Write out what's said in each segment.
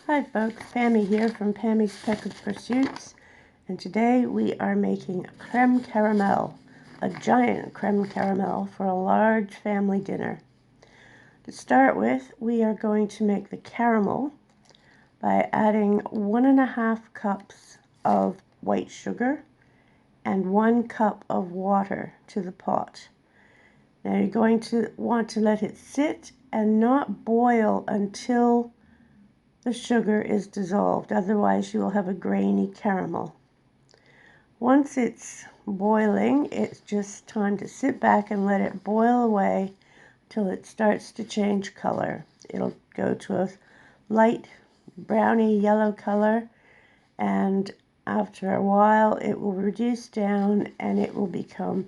Hi folks, Pammy here from Pammy's Peck of Pursuits, and today we are making a creme caramel, a giant creme caramel for a large family dinner. To start with, we are going to make the caramel by adding 1.5 cups of white sugar and 1 cup of water to the pot. Now you're going to want to let it sit and not boil until the sugar is dissolved, otherwise you will have a grainy caramel. Once it's boiling, it's just time to sit back and let it boil away till it starts to change color. It'll go to a light browny yellow color, and after a while it will reduce down and it will become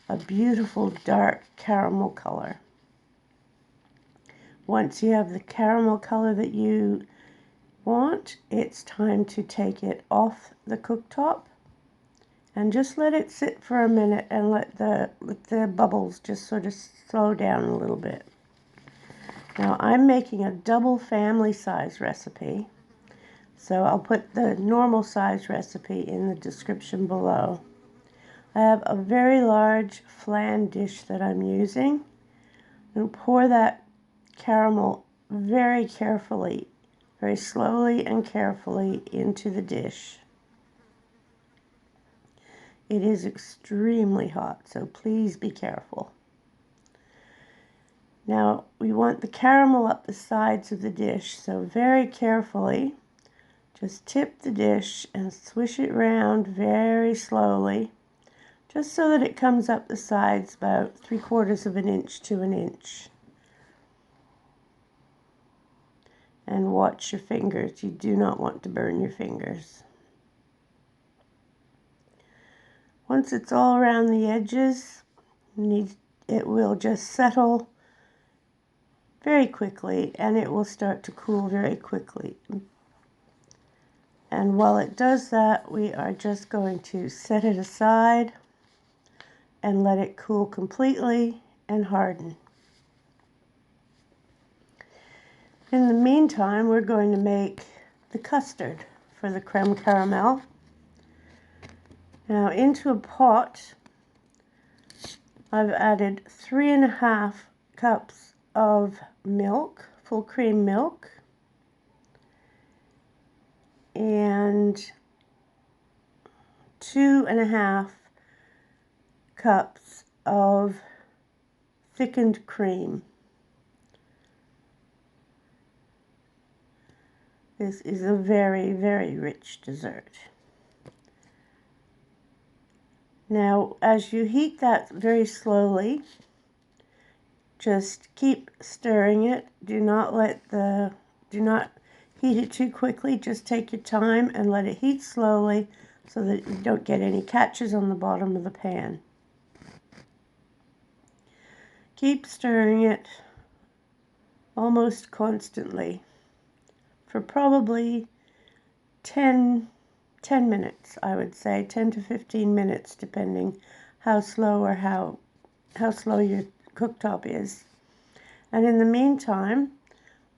a beautiful dark caramel color. Once you have the caramel color that you want, it's time to take it off the cooktop and just let it sit for a minute and let the bubbles just sort of slow down a little bit. Now I'm making a double family size recipe, so I'll put the normal size recipe in the description below. I have a very large flan dish that I'm using, and pour that caramel very carefully, very slowly and carefully into the dish. It is extremely hot, so please be careful. Now we want the caramel up the sides of the dish, so very carefully just tip the dish and swish it round very slowly, just so that it comes up the sides about 3/4 of an inch to an inch. And watch your fingers. You do not want to burn your fingers. Once it's all around the edges, it will just settle very quickly and it will start to cool very quickly. And while it does that, we are just going to set it aside and let it cool completely and harden. In the meantime, we're going to make the custard for the creme caramel. Now into a pot, I've added 3.5 cups of milk, full cream milk, and 2.5 cups of thickened cream. This is a very, very rich dessert. Now, as you heat that very slowly, just keep stirring it. Do not heat it too quickly. Just take your time and let it heat slowly so that you don't get any catches on the bottom of the pan. Keep stirring it almost constantly for probably 10 minutes, I would say, 10 to 15 minutes, depending how slow or how slow your cooktop is. And in the meantime,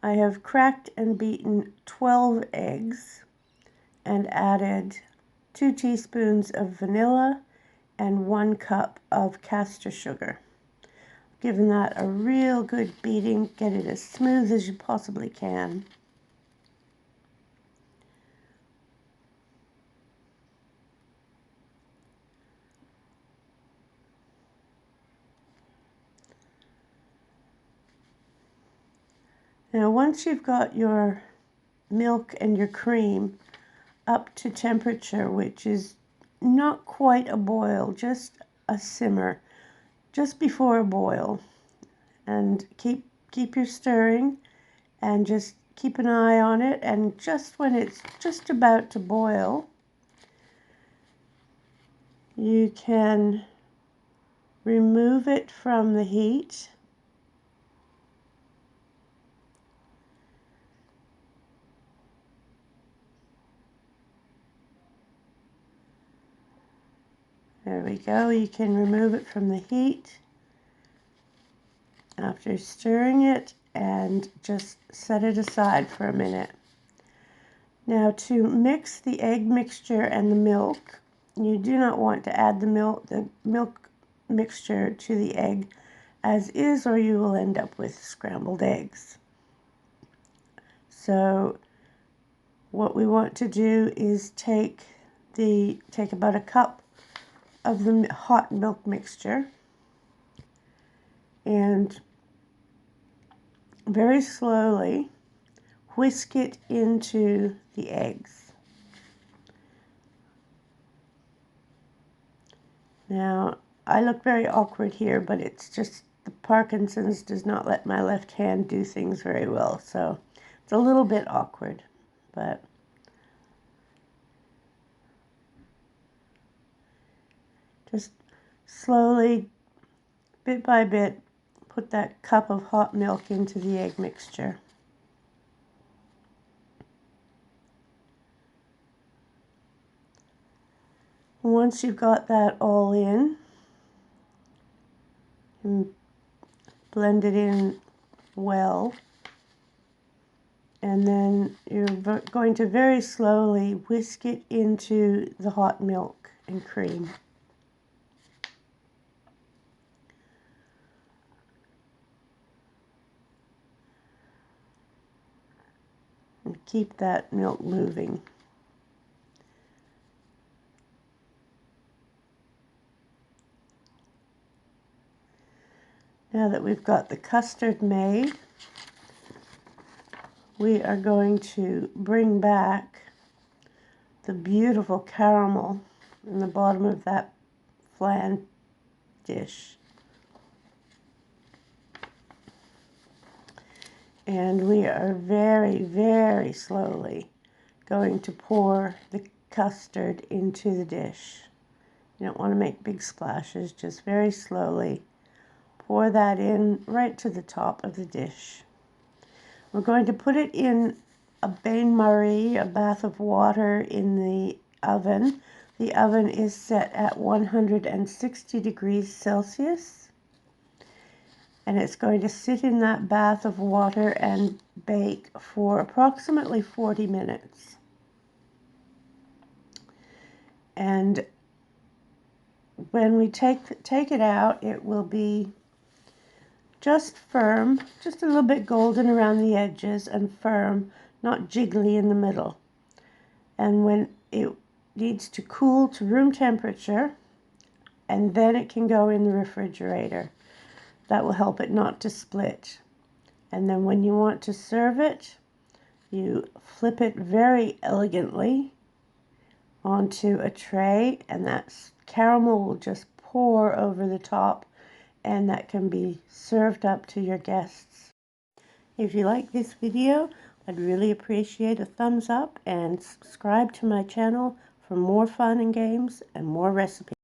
I have cracked and beaten 12 eggs and added 2 teaspoons of vanilla and 1 cup of custard sugar. Given that a real good beating, get it as smooth as you possibly can. Now once you've got your milk and your cream up to temperature, which is not quite a boil, just a simmer, just before a boil, and keep your stirring and just keep an eye on it, and just when it's just about to boil, you can remove it from the heat . There we go. You can remove it from the heat after stirring it and just set it aside for a minute. Now to mix the egg mixture and the milk, you do not want to add the milk mixture to the egg as is, or you will end up with scrambled eggs. So what we want to do is take about a cup of the hot milk mixture and very slowly whisk it into the eggs. Now, I look very awkward here, but it's just the Parkinson's does not let my left hand do things very well, so it's a little bit awkward, but just slowly, bit by bit, put that cup of hot milk into the egg mixture. Once you've got that all in, and blend it in well, and then you're going to very slowly whisk it into the hot milk and cream. And keep that milk moving. Now that we've got the custard made, we are going to bring back the beautiful caramel in the bottom of that flan dish. And we are very, very slowly going to pour the custard into the dish. You don't want to make big splashes, just very slowly pour that in right to the top of the dish. We're going to put it in a bain-marie, a bath of water, in the oven. The oven is set at 160 degrees Celsius. And it's going to sit in that bath of water and bake for approximately 40 minutes. And when we take it out, it will be just firm, just a little bit golden around the edges and firm, not jiggly in the middle. And when it needs to cool to room temperature, and then it can go in the refrigerator. That will help it not to split. And then when you want to serve it, you flip it very elegantly onto a tray, and that caramel will just pour over the top, and that can be served up to your guests. If you like this video, I'd really appreciate a thumbs up and subscribe to my channel for more fun and games and more recipes.